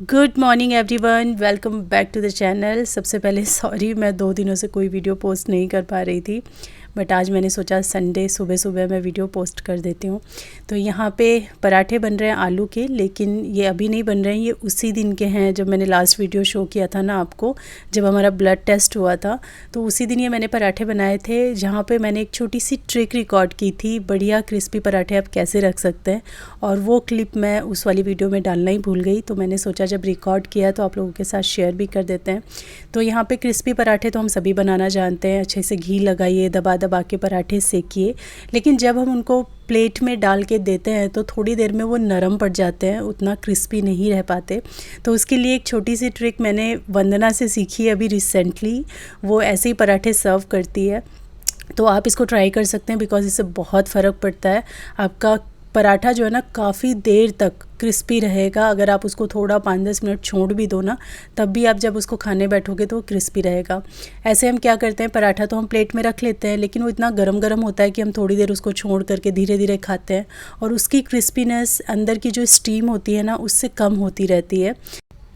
Good morning everyone, welcome back to the channel. सबसे पहले sorry, मैं 2 दिनों से कोई वीडियो पोस्ट नहीं कर पा रही थी, बट आज मैंने सोचा संडे सुबह सुबह मैं वीडियो पोस्ट कर देती हूँ। तो यहाँ पे पराठे बन रहे हैं आलू के, लेकिन ये अभी नहीं बन रहे हैं, ये उसी दिन के हैं जब मैंने लास्ट वीडियो शो किया था ना आपको, जब हमारा ब्लड टेस्ट हुआ था। तो उसी दिन ये मैंने पराठे बनाए थे, जहाँ पे मैंने एक छोटी सी ट्रिक रिकॉर्ड की थी, बढ़िया क्रिस्पी पराठे आप कैसे रख सकते हैं। और वो क्लिप मैं उस वाली वीडियो में डालना ही भूल गई, तो मैंने सोचा जब रिकॉर्ड किया तो आप लोगों के साथ शेयर भी कर देते हैं। तो यहाँ पे क्रिस्पी पराठे तो हम सभी बनाना जानते हैं, अच्छे से घी लगाइए, दबा दबा के पराठे सेकिए, लेकिन जब हम उनको प्लेट में डाल के देते हैं तो थोड़ी देर में वो नरम पड़ जाते हैं, उतना क्रिस्पी नहीं रह पाते। तो उसके लिए एक छोटी सी ट्रिक मैंने वंदना से सीखी है अभी रिसेंटली। वो ऐसे ही पराठे सर्व करती है, तो आप इसको ट्राई कर सकते हैं, बिकॉज़ इससे बहुत फ़र्क पड़ता है। आपका पराठा जो है ना काफ़ी देर तक क्रिस्पी रहेगा। अगर आप उसको थोड़ा 5-10 मिनट छोड़ भी दो ना, तब भी आप जब उसको खाने बैठोगे तो वो क्रिस्पी रहेगा। ऐसे हम क्या करते हैं, पराठा तो हम प्लेट में रख लेते हैं, लेकिन वो इतना गरम गरम होता है कि हम थोड़ी देर उसको छोड़ करके धीरे धीरे खाते हैं, और उसकी क्रिस्पीनेस अंदर की जो स्टीम होती है ना, उससे कम होती रहती है।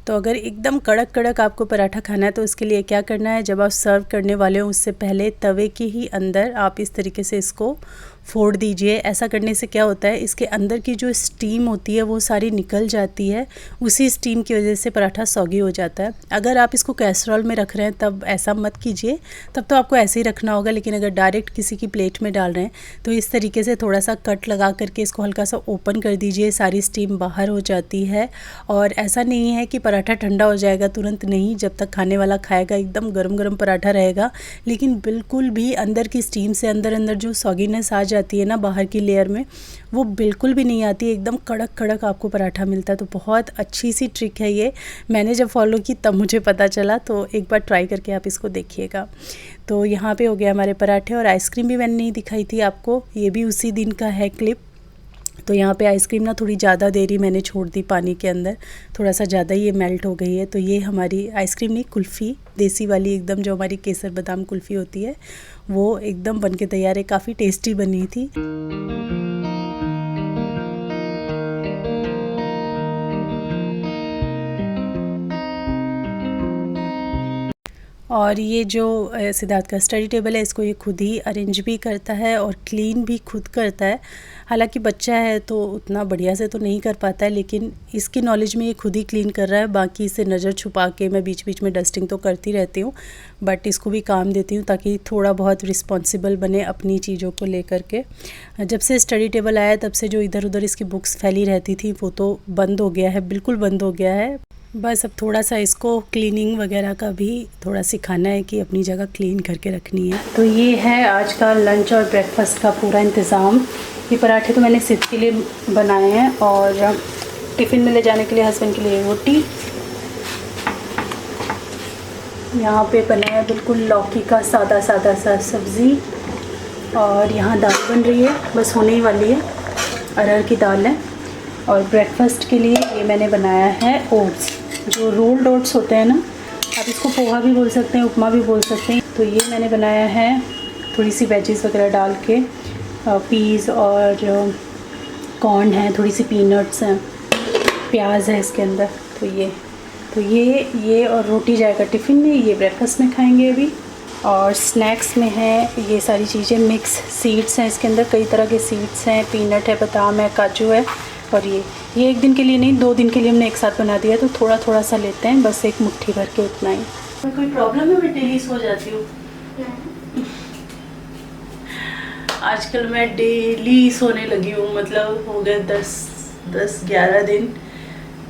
तो अगर एकदम कड़क कड़क आपको पराठा खाना है तो इसके लिए क्या करना है, जब आप सर्व करने वाले हो उससे पहले तवे के ही अंदर आप इस तरीके से इसको फोड़ दीजिए। ऐसा करने से क्या होता है, इसके अंदर की जो स्टीम होती है वो सारी निकल जाती है। उसी स्टीम की वजह से पराठा सॉगी हो जाता है। अगर आप इसको कैसरोल में रख रहे हैं तब ऐसा मत कीजिए, तब तो आपको ऐसे ही रखना होगा। लेकिन अगर डायरेक्ट किसी की प्लेट में डाल रहे हैं तो इस तरीके से थोड़ा सा कट लगा करके इसको हल्का सा ओपन कर दीजिए, सारी स्टीम बाहर हो जाती है। और ऐसा नहीं है कि पराठा ठंडा हो जाएगा, तुरंत नहीं। जब तक खाने वाला खाएगा एकदम गरम गरम पराठा रहेगा, लेकिन बिल्कुल भी अंदर की स्टीम से अंदर अंदर जो सॉगीनेस आ जाती है ना बाहर की लेयर में, वो बिल्कुल भी नहीं आती। एकदम कड़क कड़क आपको पराठा मिलता है। तो बहुत अच्छी सी ट्रिक है ये, मैंने जब फॉलो की तब मुझे पता चला। तो एक बार ट्राई करके आप इसको देखिएगा। तो यहाँ पे हो गया हमारे पराठे। और आइसक्रीम भी मैंने नहीं दिखाई थी आपको, ये भी उसी दिन का है क्लिप। तो यहाँ पे आइसक्रीम ना थोड़ी ज़्यादा देर ही मैंने छोड़ दी पानी के अंदर, थोड़ा सा ज़्यादा ही ये मेल्ट हो गई है। तो ये हमारी आइसक्रीम नहीं, कुल्फ़ी देसी वाली एकदम, जो हमारी केसर बादाम कुल्फ़ी होती है, वो एकदम बन के तैयार है। काफ़ी टेस्टी बनी थी। और ये जो सिद्धार्थ का स्टडी टेबल है, इसको ये खुद ही अरेंज भी करता है और क्लीन भी खुद करता है। हालांकि बच्चा है तो उतना बढ़िया से तो नहीं कर पाता है, लेकिन इसकी नॉलेज में ये खुद ही क्लीन कर रहा है। बाकी इसे नज़र छुपा के मैं बीच बीच में डस्टिंग तो करती रहती हूँ, बट इसको भी काम देती हूँ ताकि थोड़ा बहुत रिस्पॉन्सिबल बने अपनी चीज़ों को लेकर के। जब से स्टडी टेबल आया तब से जो इधर उधर इसकी बुक्स फैली रहती थी वो तो बंद हो गया है, बिल्कुल बंद हो गया है। बस अब थोड़ा सा इसको क्लीनिंग वगैरह का भी थोड़ा सिखाना है कि अपनी जगह क्लीन करके रखनी है। तो ये है आज का लंच और ब्रेकफास्ट का पूरा इंतज़ाम। ये पराठे तो मैंने सिद्ध के लिए बनाए हैं, और टिफ़िन में ले जाने के लिए हस्बैंड के लिए रोटी। यहाँ पे बना है बिल्कुल लौकी का सादा सादा सा सब्ज़ी, और यहाँ दाल बन रही है, बस होने ही वाली है, अरहर की दाल है। और ब्रेकफास्ट के लिए ये मैंने बनाया है ओट्स, जो रोल्ड ओट्स होते हैं ना, आप इसको पोहा भी बोल सकते हैं, उपमा भी बोल सकते हैं। तो ये मैंने बनाया है थोड़ी सी वेजीज वगैरह डाल के, पीज़ और कॉर्न है, थोड़ी सी पीनट्स हैं, प्याज है इसके अंदर। तो ये और रोटी जाएगा टिफ़िन में, ये ब्रेकफास्ट में खाएंगे अभी। और स्नैक्स में है ये सारी चीज़ें, मिक्स सीड्स हैं इसके अंदर, कई तरह के सीड्स हैं, पीनट है, बादाम है, काजू है। और ये एक दिन के लिए नहीं, 2 दिन के लिए हमने एक साथ बना दिया, तो थोड़ा थोड़ा सा लेते हैं, बस एक मुट्ठी भर के, उतना ही। कोई प्रॉब्लम है? मैं डेली सो जाती हूँ आजकल, मैं डेली सोने लगी हूँ। मतलब हो गए 10-11 दिन।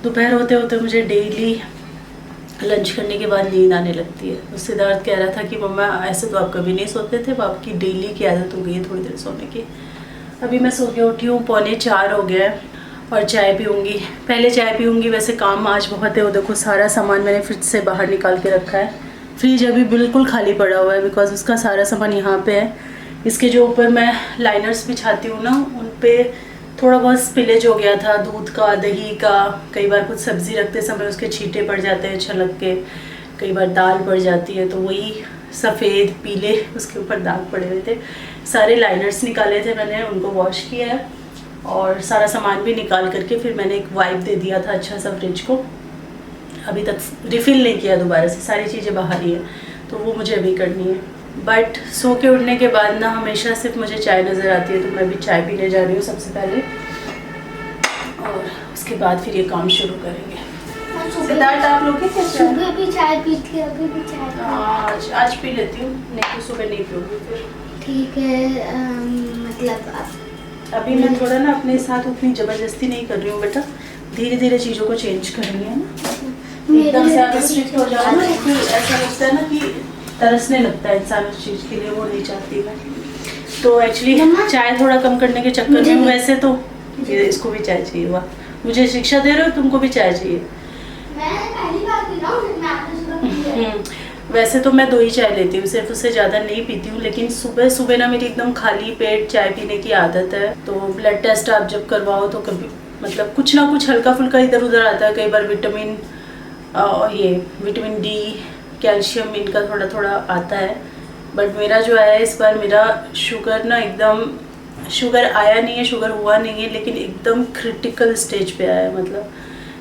दोपहर होते होते मुझे डेली लंच करने के बाद नींद आने लगती है। तो सिद्धार्थ कह रहा था कि मम्मा ऐसे तो आप कभी नहीं सोते थे, आपकी डेली की आदत हो गई है थोड़ी देर सोने की। अभी मैं सो के उठी हूँ, 3:45 हो गया है, और चाय पीऊँगी। पहले चाय पीऊँगी। वैसे काम आज बहुत है। वो देखो सारा सामान मैंने फ्रिज से बाहर निकाल के रखा है। फ्रिज अभी बिल्कुल खाली पड़ा हुआ है, बिकॉज उसका सारा सामान यहाँ पे है। इसके जो ऊपर मैं लाइनर्स बिछाती हूँ ना, उन पर थोड़ा बहुत स्पिलेज हो गया था, दूध का, दही का। कई बार कुछ सब्ज़ी रखते समय उसके छींटे पड़ जाते हैं छलक के, कई बार दाल पड़ जाती है, तो वही सफ़ेद पीले उसके ऊपर दाग पड़े हुए थे। सारे लाइनर्स निकाले थे मैंने, उनको वॉश किया है, और सारा सामान भी निकाल करके फिर मैंने एक वाइप दे दिया था अच्छा सा फ्रिज को। अभी तक रिफ़िल नहीं किया दोबारा से, सारी चीज़ें बाहर ही है, तो वो मुझे अभी करनी है। बट सो के उठने के बाद ना हमेशा सिर्फ मुझे चाय नज़र आती है, तो मैं भी चाय पीने जा रही हूँ सबसे पहले, और उसके बाद फिर ये काम शुरू करेंगे। सिद्धार्थ आप लोग क्या सुबह भी चाय पीती है, अभी भी चाय? आज पी लेती हूँ, नहीं तो सुबह नहीं पीऊँगी फिर। ठीक है, मतलब अभी मैं थोड़ा ना अपने साथ उतनी ज़बरदस्ती नहीं कर रही हूँ बेटा, धीरे धीरे चीज़ों को चेंज करेंगे, है ना। एकदम से आप स्ट्रिक्ट हो जाओ ना, फिर ऐसा लगता है ना कि तरसने लगता है इंसान उस चीज़ के लिए, वो नहीं चाहती मैं। तो एक्चुअली चाय थोड़ा कम करने के चक्कर में, वैसे तो इसको भी चाय चाहिए, वाह, मुझे शिक्षा दे रहे हो, तुमको भी चाय चाहिए। वैसे तो मैं 2 ही चाय लेती हूँ सिर्फ, उससे ज़्यादा नहीं पीती हूँ, लेकिन सुबह सुबह ना मेरी एकदम खाली पेट चाय पीने की आदत है। तो ब्लड टेस्ट आप जब करवाओ तो कभी मतलब कुछ ना कुछ हल्का फुल्का इधर उधर आता है, कई बार विटामिन डी, कैल्शियम, इनका थोड़ा थोड़ा आता है। बट मेरा जो है इस बार मेरा शुगर ना एकदम, शुगर आया नहीं है, शुगर हुआ नहीं है, लेकिन एकदम क्रिटिकल स्टेज पे आया है, मतलब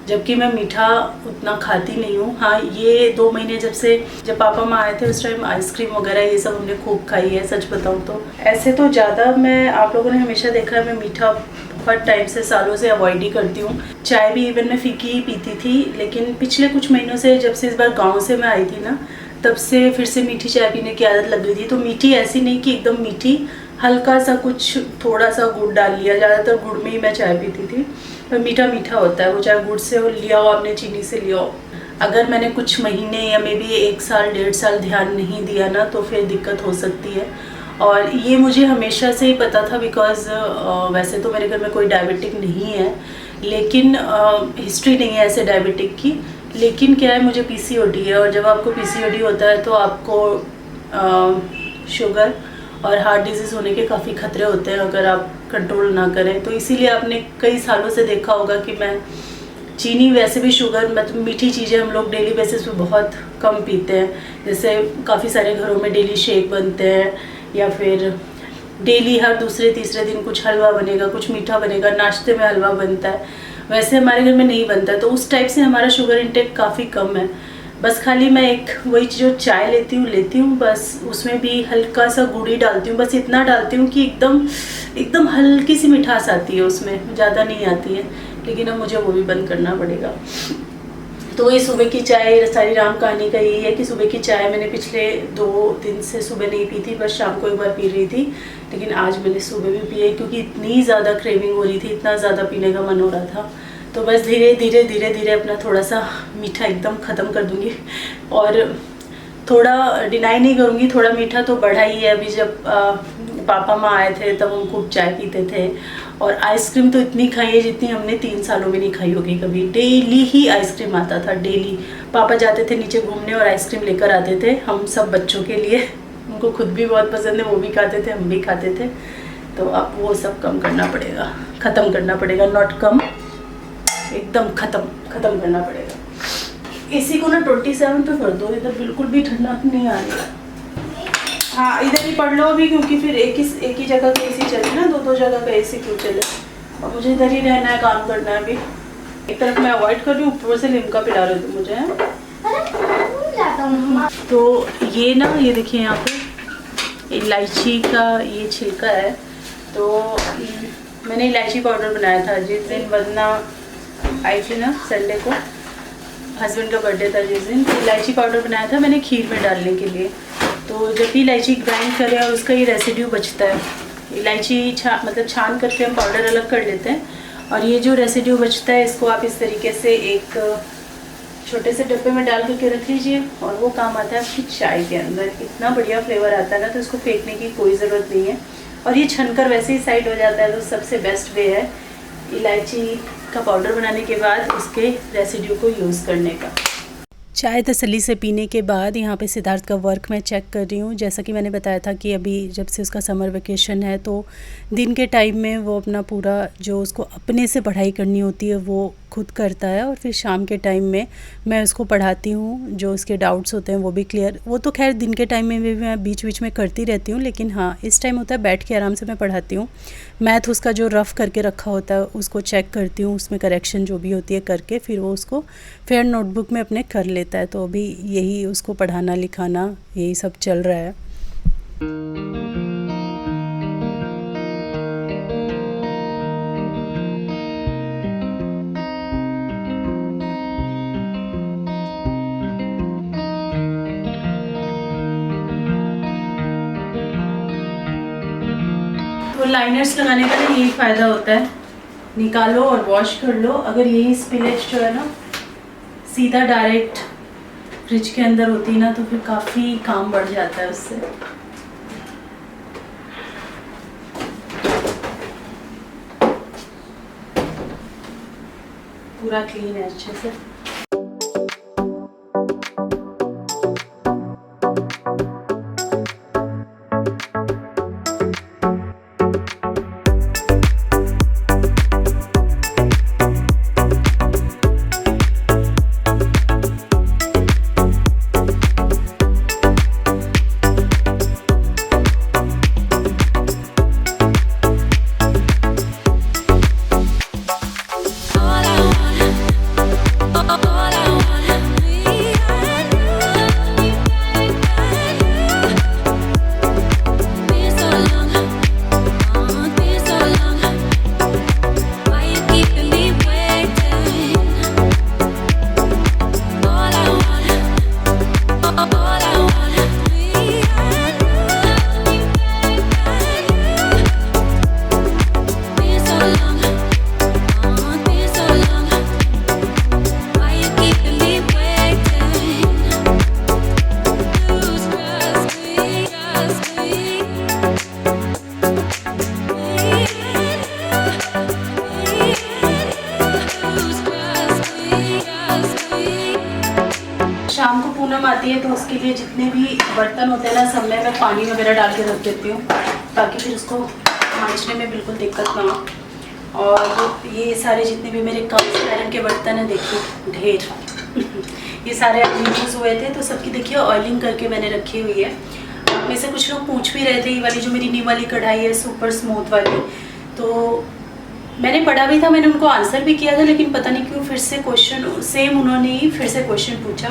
जबकि मैं मीठा उतना खाती नहीं हूँ। हाँ, ये 2 महीने जब पापा माँ आए थे उस टाइम आइसक्रीम वगैरह ये सब हमने खूब खाई है, सच बताऊँ तो। ऐसे तो ज़्यादा मैं, आप लोगों ने हमेशा देखा है मैं मीठा बहुत टाइम से, सालों से अवॉइड ही करती हूँ। चाय भी इवन मैं फीकी ही पीती थी, लेकिन पिछले कुछ महीनों से, जब से इस बार गाँव से मैं आई थी ना, तब से फिर से मीठी चाय पीने की आदत लग गई थी। तो मीठी ऐसी नहीं कि एकदम मीठी, हल्का सा कुछ थोड़ा सा गुड़ डाल लिया, ज़्यादातर गुड़ में ही मैं चाय पीती थी। तो मीठा मीठा होता है वो, चाहे गुड़ से हो लिया हो आपने, चीनी से लिया हो। अगर मैंने कुछ महीने या मे बी 1 साल 1.5 साल ध्यान नहीं दिया ना, तो फिर दिक्कत हो सकती है। और ये मुझे हमेशा से ही पता था, बिकॉज़ वैसे तो मेरे घर में कोई डायबिटिक नहीं है, लेकिन हिस्ट्री नहीं है ऐसे डायबिटिक की। लेकिन क्या है, मुझे पीसीओडी है, और जब आपको पीसीओडी होता है तो आपको शुगर और हार्ट डिजीज़ होने के काफ़ी खतरे होते हैं अगर आप कंट्रोल ना करें। तो इसीलिए आपने कई सालों से देखा होगा कि मैं चीनी, वैसे भी शुगर, मतलब मीठी चीज़ें हम लोग डेली बेसिस पे बहुत कम पीते हैं। जैसे काफ़ी सारे घरों में डेली शेक बनते हैं, या फिर डेली हर दूसरे तीसरे दिन कुछ हलवा बनेगा, कुछ मीठा बनेगा, नाश्ते में हलवा बनता है। वैसे हमारे घर में नहीं बनता है, तो उस टाइप से हमारा शुगर इंटेक काफ़ी कम है। बस खाली मैं एक वही जो चाय लेती हूँ बस, उसमें भी हल्का सा गुड़ ही डालती हूँ, बस इतना डालती हूँ कि एकदम हल्की सी मिठास आती है उसमें, ज़्यादा नहीं आती है। लेकिन अब मुझे वो भी बंद करना पड़ेगा। तो ये सुबह की चाय, सारी राम कहानी का यही है कि सुबह की चाय मैंने पिछले 2 दिन से सुबह नहीं पी थी, बस शाम को एक बार पी रही थी। लेकिन आज मैंने सुबह भी पी है, क्योंकि इतनी ज़्यादा क्रेविंग हो रही थी, इतना ज़्यादा पीने का मन हो रहा था। तो बस धीरे धीरे अपना थोड़ा सा मीठा एकदम ख़त्म कर दूँगी, और थोड़ा डिनाई नहीं करूँगी, थोड़ा मीठा तो बढ़ा ही है। अभी जब पापा माँ आए थे तब हम खूब चाय पीते थे, और आइसक्रीम तो इतनी खाई है जितनी हमने 3 सालों में नहीं खाई होगी कभी। डेली ही आइसक्रीम आता था, डेली। पापा जाते थे नीचे घूमने और आइसक्रीम लेकर आते थे हम सब बच्चों के लिए, उनको खुद भी बहुत पसंद है, वो भी खाते थे, हम भी खाते थे। तो अब वो सब कम करना पड़ेगा, ख़त्म करना पड़ेगा, नॉट कम, एकदम ख़त्म करना पड़ेगा। एसी को ना 27 पे कर दो, इधर बिल्कुल भी ठंडा नहीं आ रहा। हाँ, इधर ही पढ़ लो अभी, क्योंकि फिर एक ही जगह का एसी चले ना, 2 जगह का एसी क्यों चले। और मुझे इधर ही रहना है, काम करना है अभी। एक तरफ मैं अवॉइड कर रही हूँ, ऊपर से लिमका पिला रहे थे मुझे। तो ये ना, ये देखिए यहाँ पे इलायची का ये छिलका है। तो मैंने इलायची पाउडर बनाया था जिस दिन वंदना आई थी ना, संडे को, हस्बैंड का बर्थडे था जिस दिन, इलायची पाउडर बनाया था मैंने खीर में डालने के लिए। तो जब भी इलायची ग्राइंड करें और उसका ये रेसिड्यू बचता है, इलायची मतलब छान करके हम पाउडर अलग कर लेते हैं, और ये जो रेसिड्यू बचता है इसको आप इस तरीके से एक छोटे से डब्बे में डाल करके रख लीजिए, और वो काम आता है आपकी चाय के अंदर। इतना बढ़िया फ्लेवर आता है ना, तो इसको फेंकने की कोई ज़रूरत नहीं है, और ये छनकर वैसे ही साइड हो जाता है। तो सबसे बेस्ट वे है इलायची का पाउडर बनाने के बाद उसके रेसिड्यू को यूज़ करने का। चाय तसल्ली से पीने के बाद यहाँ पे सिद्धार्थ का वर्क मैं चेक कर रही हूँ। जैसा कि मैंने बताया था कि अभी जब से उसका समर वेकेशन है तो दिन के टाइम में वो अपना पूरा जो उसको अपने से पढ़ाई करनी होती है वो खुद करता है, और फिर शाम के टाइम में मैं उसको पढ़ाती हूँ। जो उसके डाउट्स होते हैं वो भी क्लियर, वो तो खैर दिन के टाइम में भी मैं बीच बीच में करती रहती हूँ, लेकिन हाँ इस टाइम होता है बैठ के आराम से मैं पढ़ाती हूँ। मैथ उसका जो रफ़ करके रखा होता है उसको चेक करती हूँ, उसमें करेक्शन जो भी होती है करके फिर वो उसको फिर नोटबुक में अपने कर लेता है। तो अभी यही उसको पढ़ाना लिखाना यही सब चल रहा है। तो लाइनर्स लगाने का यही फ़ायदा होता है, निकालो और वॉश कर लो। अगर यही स्पिलेज जो है ना सीधा डायरेक्ट फ्रिज के अंदर होती ना तो फिर काफ़ी काम बढ़ जाता है उससे। पूरा क्लीन है अच्छे से। शाम को पूनम आती है तो उसके लिए जितने भी बर्तन होते हैं ना सब में मैं पानी वगैरह डाल के रख देती हूँ ताकि फिर उसको मांजने में बिल्कुल दिक्कत ना हो। और ये सारे जितने भी मेरे कास्ट आयरन के बर्तन हैं देखिए ढेर ये सारे यूज़ हुए थे तो सबकी देखिए ऑयलिंग करके मैंने रखी हुई है। में से कुछ लोग पूछ भी रहे थे ये वाली जो मेरी न्यू वाली कढ़ाई है सुपर स्मूथ वाली, तो मैंने पढ़ा भी था, मैंने उनको आंसर भी किया था, लेकिन पता नहीं क्यों फिर से क्वेश्चन सेम उन्होंने ही फिर से क्वेश्चन पूछा।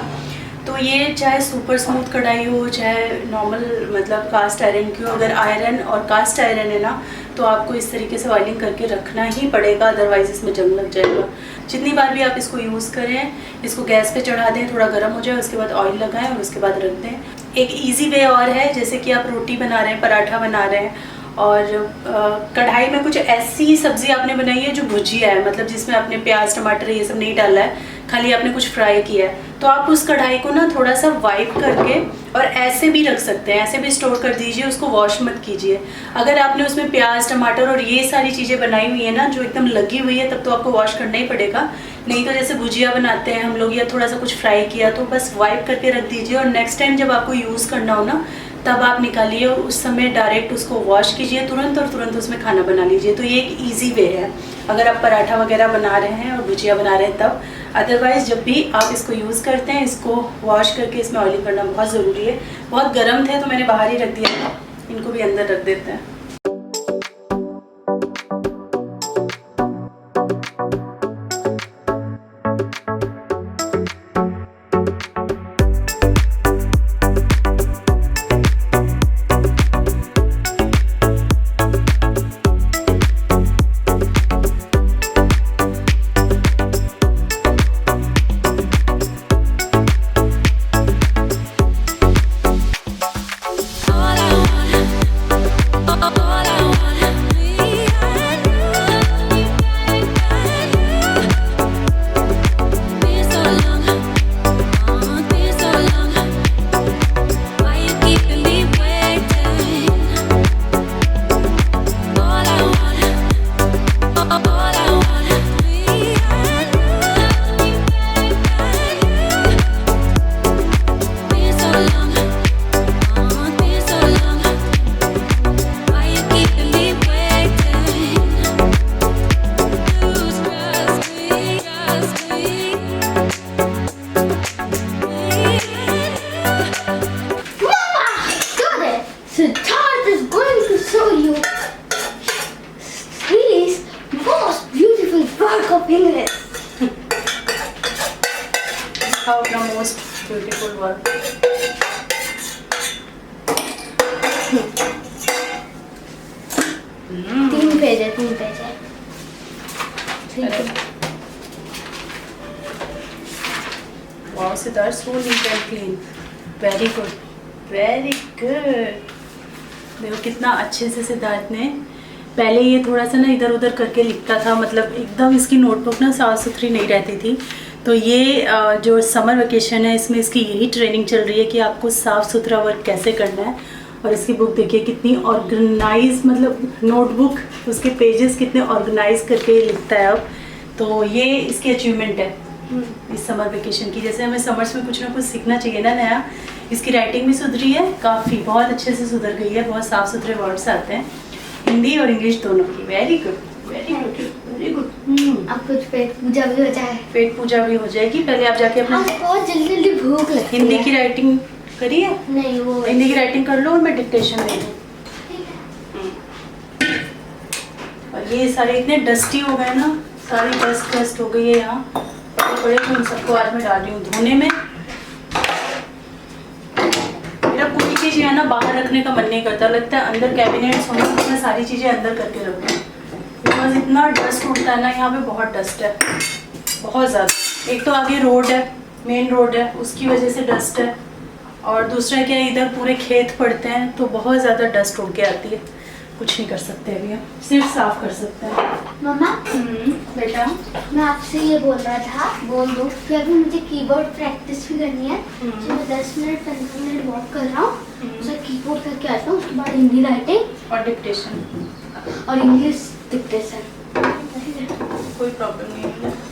तो ये चाहे सुपर स्मूथ कढ़ाई हो चाहे नॉर्मल मतलब कास्ट आयरन की हो, अगर आयरन और कास्ट आयरन है ना तो आपको इस तरीके से ऑयलिंग करके रखना ही पड़ेगा, अदरवाइज़ इसमें जंग लग जाएगा। जितनी बार भी आप इसको यूज़ करें, इसको गैस पे चढ़ा दें, थोड़ा गर्म हो जाए, उसके बाद ऑयल लगाएं और उसके बाद रख दें। एक इजी वे और है, जैसे कि आप रोटी बना रहे हैं, पराठा बना रहे हैं और कढ़ाई में कुछ ऐसी सब्ज़ी आपने बनाई है जो भुजिया है, मतलब जिसमें आपने प्याज टमाटर ये सब नहीं डाला है, खाली आपने कुछ फ्राई किया है, तो आप उस कढ़ाई को ना थोड़ा सा वाइप करके और ऐसे भी रख सकते हैं, ऐसे भी स्टोर कर दीजिए, उसको वॉश मत कीजिए। अगर आपने उसमें प्याज टमाटर और ये सारी चीज़ें बनाई हुई है ना जो एकदम लगी हुई है, तब तो आपको वॉश करना ही पड़ेगा। नहीं तो जैसे भुजिया बनाते हैं हम लोग या थोड़ा सा कुछ फ्राई किया तो बस वाइप करके रख दीजिए और नेक्स्ट टाइम जब आपको यूज़ करना हो ना तब आप निकालिए और उस समय डायरेक्ट उसको वॉश कीजिए तुरंत और तुरंत उसमें खाना बना लीजिए। तो ये एक इजी वे है अगर आप पराठा वगैरह बना रहे हैं और भुजिया बना रहे हैं तब। अदरवाइज़ जब भी आप इसको यूज़ करते हैं इसको वॉश करके इसमें ऑयलिंग करना बहुत ज़रूरी है। बहुत गर्म थे तो मैंने बाहर ही रख दिया था, इनको भी अंदर रख देते हैं। दिखाओ अपना मोस्ट ब्यूटीफुल वर्क। 3 पेज है, 3 पेज है। Wow Siddharth, so neat and clean, very good very good. देखो कितना अच्छे से सिद्धार्थ ने, पहले ये थोड़ा सा ना इधर उधर करके लिखता था, मतलब एकदम इसकी नोटबुक ना साफ़ सुथरी नहीं रहती थी। तो ये जो समर वेकेशन है इसमें इसकी यही ट्रेनिंग चल रही है कि आपको साफ़ सुथरा वर्क कैसे करना है। और इसकी बुक देखिए कितनी ऑर्गेनाइज, मतलब नोटबुक उसके पेजेस कितने ऑर्गेनाइज करके लिखता है अब। तो ये इसकी अचीवमेंट है इस समर वेकेशन की। जैसे हमें समर्स में कुछ ना कुछ सीखना चाहिए ना नया। इसकी राइटिंग भी सुधरी है काफ़ी, बहुत अच्छे से सुधर गई है, बहुत साफ़ सुथरे वर्ड्स आते हैं हिंदी और इंग्लिश दोनों की। Very good very good very good. अब कुछ पेट पूजा भी हो जाए। पेट पूजा भी हो जाएगी। पहले आप जाके अपना बहुत जल्दी जल्दी भूख लगती है। हिंदी की राइटिंग करी है? नहीं, वो हिंदी की राइटिंग कर लो और मैं डिक्टेशन दे दूँ। और ये सारे इतने डस्टी हो गए ना, सारी डस्ट हो गई है यहाँ बड़े, तो इन सबको आज मैं डाल रही हूँ धोने में। मेरा कोई चीज़ है ना बाहर रखने का मन नहीं करता, लगता है अंदर कैबिनेट्स होंगे उसमें सारी चीज़ें अंदर करके रखूँ, बिकॉज इतना डस्ट उड़ता है ना, यहाँ पे बहुत डस्ट है, बहुत ज़्यादा। एक तो आगे रोड है, मेन रोड है, उसकी वजह से डस्ट है, और दूसरा क्या है इधर पूरे खेत पड़ते हैं तो बहुत ज़्यादा डस्ट उड़ के आती है। कुछ नहीं कर सकते अभी हम, सिर्फ साफ कर सकते हैं। मम्मा बेटा मैं आपसे ये बोल रहा था, बोल दो कि अभी मुझे कीबोर्ड प्रैक्टिस भी करनी है। तो मैं 10 मिनट 15 मिनट वॉक कर रहा हूँ, उसका कीबोर्ड करके आता हूँ, उसके बाद हिंदी राइटिंग और डिक्टेशन और इंग्लिश डिक्टेशन। कोई प्रॉब्लम नहीं है।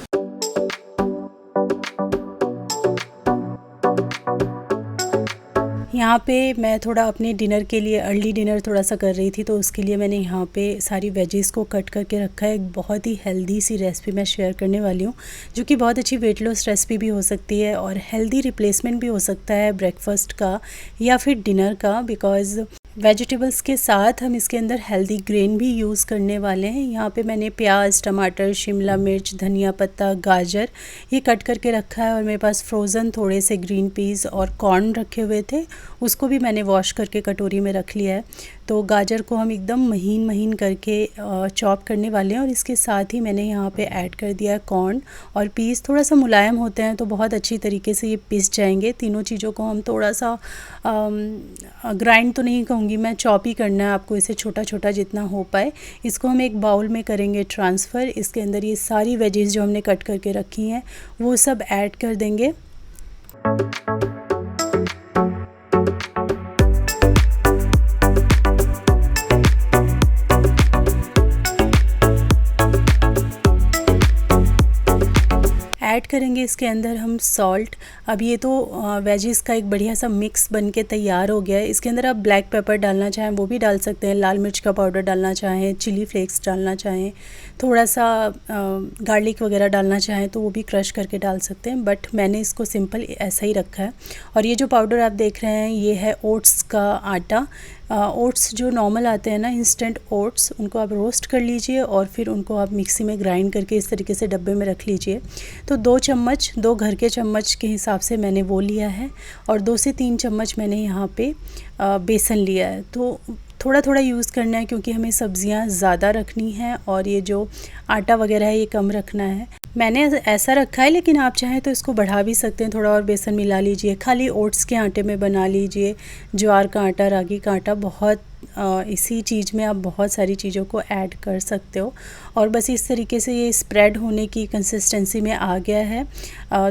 यहाँ पे मैं थोड़ा अपने डिनर के लिए अर्ली डिनर थोड़ा सा कर रही थी, तो उसके लिए मैंने यहाँ पे सारी वेजेस को कट करके रखा है। एक बहुत ही हेल्दी सी रेसिपी मैं शेयर करने वाली हूँ, जो कि बहुत अच्छी वेट लॉस रेसिपी भी हो सकती है और हेल्दी रिप्लेसमेंट भी हो सकता है ब्रेकफास्ट का या फिर डिनर का, बिकॉज़ वेजिटेबल्स के साथ हम इसके अंदर हेल्दी ग्रेन भी यूज़ करने वाले हैं। यहाँ पे मैंने प्याज, टमाटर, शिमला मिर्च, धनिया पत्ता, गाजर ये कट करके रखा है, और मेरे पास फ्रोज़न थोड़े से ग्रीन पीस और कॉर्न रखे हुए थे, उसको भी मैंने वॉश करके कटोरी में रख लिया है। तो गाजर को हम एकदम महीन महीन करके चॉप करने वाले हैं, और इसके साथ ही मैंने यहाँ पे ऐड कर दिया है कॉर्न और पीस। थोड़ा सा मुलायम होते हैं तो बहुत अच्छी तरीके से ये पिस जाएंगे। तीनों चीज़ों को हम थोड़ा सा ग्राइंड तो नहीं कहूँगी मैं, चॉप ही करना है आपको, इसे छोटा छोटा जितना हो पाए। इसको हम एक बाउल में करेंगे ट्रांसफ़र। इसके अंदर ये सारी वेजेस जो हमने कट करके रखी हैं वो सब ऐड कर देंगे। ऐड करेंगे इसके अंदर हम सॉल्ट। अब ये तो वेजिस का एक बढ़िया सा मिक्स बन के तैयार हो गया है। इसके अंदर आप ब्लैक पेपर डालना चाहें वो भी डाल सकते हैं, लाल मिर्च का पाउडर डालना चाहें, चिली फ्लेक्स डालना चाहें, थोड़ा सा गार्लिक वगैरह डालना चाहें तो वो भी क्रश करके डाल सकते हैं, बट मैंने इसको सिंपल ऐसा ही रखा है। और ये जो पाउडर आप देख रहे हैं ये है ओट्स का आटा। ओट्स जो नॉर्मल आते हैं ना, इंस्टेंट ओट्स, उनको आप रोस्ट कर लीजिए और फिर उनको आप मिक्सी में ग्राइंड करके इस तरीके से डब्बे में रख लीजिए। तो 2 चम्मच, 2 घर के चम्मच के हिसाब से मैंने वो लिया है, और 2 से 3 चम्मच मैंने यहाँ पे बेसन लिया है। तो थोड़ा थोड़ा यूज़ करना है क्योंकि हमें सब्जियां ज़्यादा रखनी हैं और ये जो आटा वगैरह है ये कम रखना है। मैंने ऐसा रखा है, लेकिन आप चाहें तो इसको बढ़ा भी सकते हैं, थोड़ा और बेसन मिला लीजिए। खाली ओट्स के आटे में बना लीजिए, ज्वार का आटा, रागी का आटा, बहुत इसी चीज़ में आप बहुत सारी चीज़ों को ऐड कर सकते हो। और बस इस तरीके से ये स्प्रेड होने की कंसिस्टेंसी में आ गया है।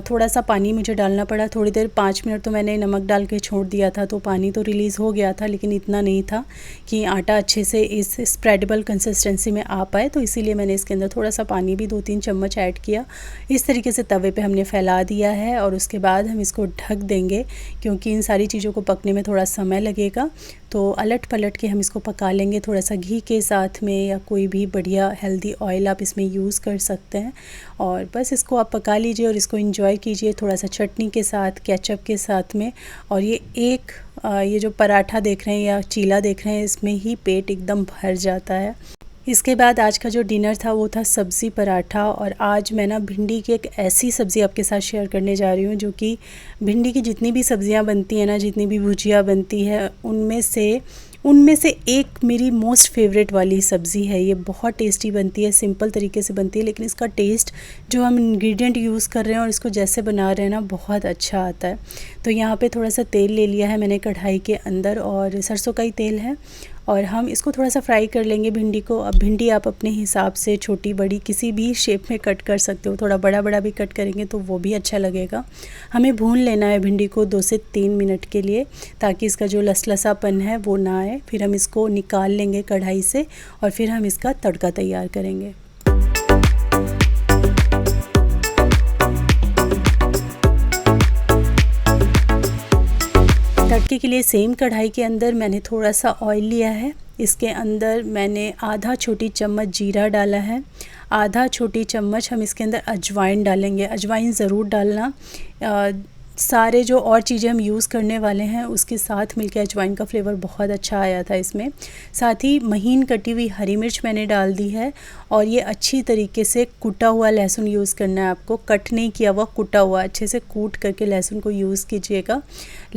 थोड़ा सा पानी मुझे डालना पड़ा, थोड़ी देर 5 मिनट तो मैंने नमक डाल के छोड़ दिया था, तो पानी तो रिलीज़ हो गया था, लेकिन इतना नहीं था कि आटा अच्छे से इस स्प्रेडेबल कंसिस्टेंसी में आ पाए। तो इसीलिए मैंने इसके अंदर थोड़ा सा पानी भी 2-3 चम्मच ऐड किया। इस तरीके से तवे पे हमने फैला दिया है, और उसके बाद हम इसको ढक देंगे क्योंकि इन सारी चीज़ों को पकने में थोड़ा समय लगेगा। तो अलट पलट के हम इसको पका लेंगे, थोड़ा सा घी के साथ में, या कोई भी बढ़िया हेल्दी ऑयल आप इसमें यूज़ कर सकते हैं। और बस इसको आप पका लीजिए और इसको एंजॉय कीजिए थोड़ा सा चटनी के साथ, केचप के साथ में। और ये जो पराठा देख रहे हैं या चीला देख रहे हैं, इसमें ही पेट एकदम भर जाता है। इसके बाद आज का जो डिनर था वो था सब्ज़ी पराठा। और आज मैं ना भिंडी की एक ऐसी सब्ज़ी आपके साथ शेयर करने जा रही हूँ जो कि भिंडी की जितनी भी सब्ज़ियाँ बनती हैं ना, जितनी भी भुजिया बनती है, उनमें से एक मेरी मोस्ट फेवरेट वाली सब्ज़ी है। ये बहुत टेस्टी बनती है, सिंपल तरीके से बनती है, लेकिन इसका टेस्ट जो हम इंग्रेडिएंट यूज़ कर रहे हैं और इसको जैसे बना रहे हैं ना, बहुत अच्छा आता है। तो यहाँ पे थोड़ा सा तेल ले लिया है मैंने कढ़ाई के अंदर, और सरसों का ही तेल है, और हम इसको थोड़ा सा फ्राई कर लेंगे भिंडी को। अब भिंडी आप अपने हिसाब से छोटी बड़ी किसी भी शेप में कट कर सकते हो, थोड़ा बड़ा बड़ा भी कट करेंगे तो वो भी अच्छा लगेगा। हमें भून लेना है भिंडी को 2 से 3 मिनट के लिए, ताकि इसका जो लसलसापन है वो ना आए। फिर हम इसको निकाल लेंगे कढ़ाई से और फिर हम इसका तड़का तैयार करेंगे। तड़के के लिए सेम कढ़ाई के अंदर मैंने थोड़ा सा ऑयल लिया है। इसके अंदर मैंने आधा छोटी चम्मच जीरा डाला है, आधा छोटी चम्मच हम इसके अंदर अजवाइन डालेंगे। अजवाइन ज़रूर डालना, सारे जो और चीज़ें हम यूज़ करने वाले हैं उसके साथ मिलकर अजवाइन का फ्लेवर बहुत अच्छा आया था इसमें। साथ ही महीन कटी हुई हरी मिर्च मैंने डाल दी है, और ये अच्छी तरीके से कुटा हुआ लहसुन यूज़ करना है आपको, कट नहीं किया हुआ, कुटा हुआ, अच्छे से कूट करके लहसुन को यूज़ कीजिएगा।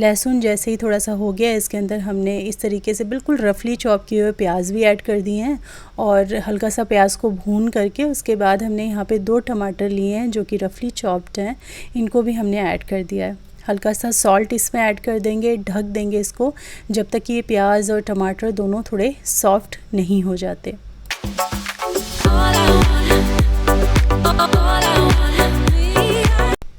लहसुन जैसे ही थोड़ा सा हो गया, इसके अंदर हमने इस तरीके से बिल्कुल रफली चॉप किए हुए प्याज भी ऐड कर दिए हैं, और हल्का सा प्याज को भून करके उसके बाद हमने यहाँ पे 2 टमाटर लिए हैं जो कि रफली चॉप्ड हैं, इनको भी हमने ऐड कर दिया है। हल्का सा सॉल्ट इसमें ऐड कर देंगे, ढक देंगे इसको जब तक ये प्याज और टमाटर दोनों थोड़े सॉफ्ट नहीं हो जाते।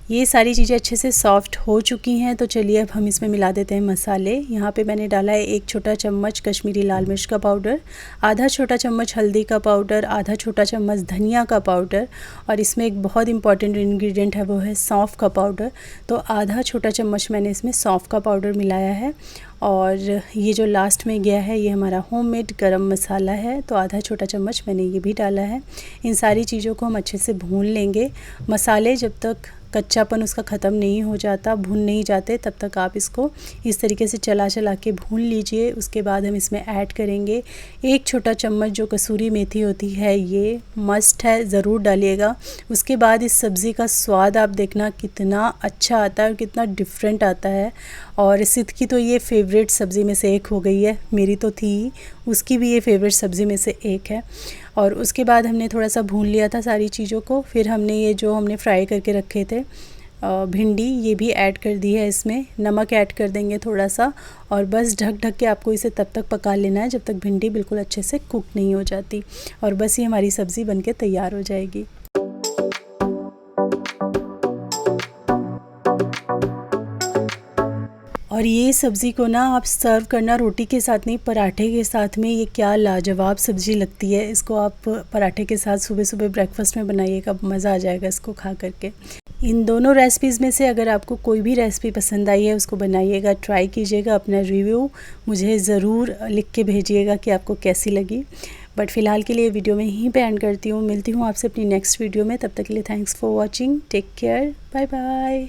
ये सारी चीज़ें अच्छे से सॉफ्ट हो चुकी हैं, तो चलिए अब हम इसमें मिला देते हैं मसाले। यहाँ पे मैंने डाला है 1 छोटा चम्मच कश्मीरी लाल मिर्च का पाउडर, आधा छोटा चम्मच हल्दी का पाउडर, आधा छोटा चम्मच धनिया का पाउडर, और इसमें एक बहुत इंपॉर्टेंट इंग्रेडिएंट है वो है सौंफ का पाउडर। तो आधा छोटा चम्मच मैंने इसमें सौंफ का पाउडर मिलाया है, और ये जो लास्ट में गया है ये हमारा होममेड गरम मसाला है, तो आधा छोटा चम्मच मैंने ये भी डाला है। इन सारी चीज़ों को हम अच्छे से भून लेंगे। मसाले जब तक कच्चापन उसका ख़त्म नहीं हो जाता, भून नहीं जाते, तब तक आप इसको इस तरीके से चला चला के भून लीजिए। उसके बाद हम इसमें ऐड करेंगे 1 छोटा चम्मच जो कसूरी मेथी होती है, ये मस्ट है, ज़रूर डालिएगा। उसके बाद इस सब्ज़ी का स्वाद आप देखना कितना अच्छा आता है और कितना डिफरेंट आता है। और सिद्ध की तो ये फेवरेट सब्ज़ी में से एक हो गई है, मेरी तो थी, उसकी भी ये फेवरेट सब्ज़ी में से एक है। और उसके बाद हमने थोड़ा सा भून लिया था सारी चीज़ों को, फिर हमने ये जो हमने फ्राई करके रखे थे भिंडी, ये भी ऐड कर दी है। इसमें नमक ऐड कर देंगे थोड़ा सा, और बस ढक ढक के आपको इसे तब तक पका लेना है जब तक भिंडी बिल्कुल अच्छे से कुक नहीं हो जाती, और बस ये हमारी सब्ज़ी बनके तैयार हो जाएगी। और ये सब्ज़ी को ना आप सर्व करना रोटी के साथ नहीं, पराठे के साथ में, ये क्या लाजवाब सब्ज़ी लगती है। इसको आप पराठे के साथ सुबह सुबह ब्रेकफास्ट में बनाइएगा, मज़ा आ जाएगा इसको खा करके। इन दोनों रेसिपीज़ में से अगर आपको कोई भी रेसिपी पसंद आई है उसको बनाइएगा, ट्राई कीजिएगा, अपना रिव्यू मुझे ज़रूर लिख के भेजिएगा कि आपको कैसी लगी। बट फ़िलहाल के लिए वीडियो में यहीं पे एंड करती हूँ। मिलती हूँ आपसे अपनी नेक्स्ट वीडियो में, तब तक के लिए thanks for watching, take care, bye bye.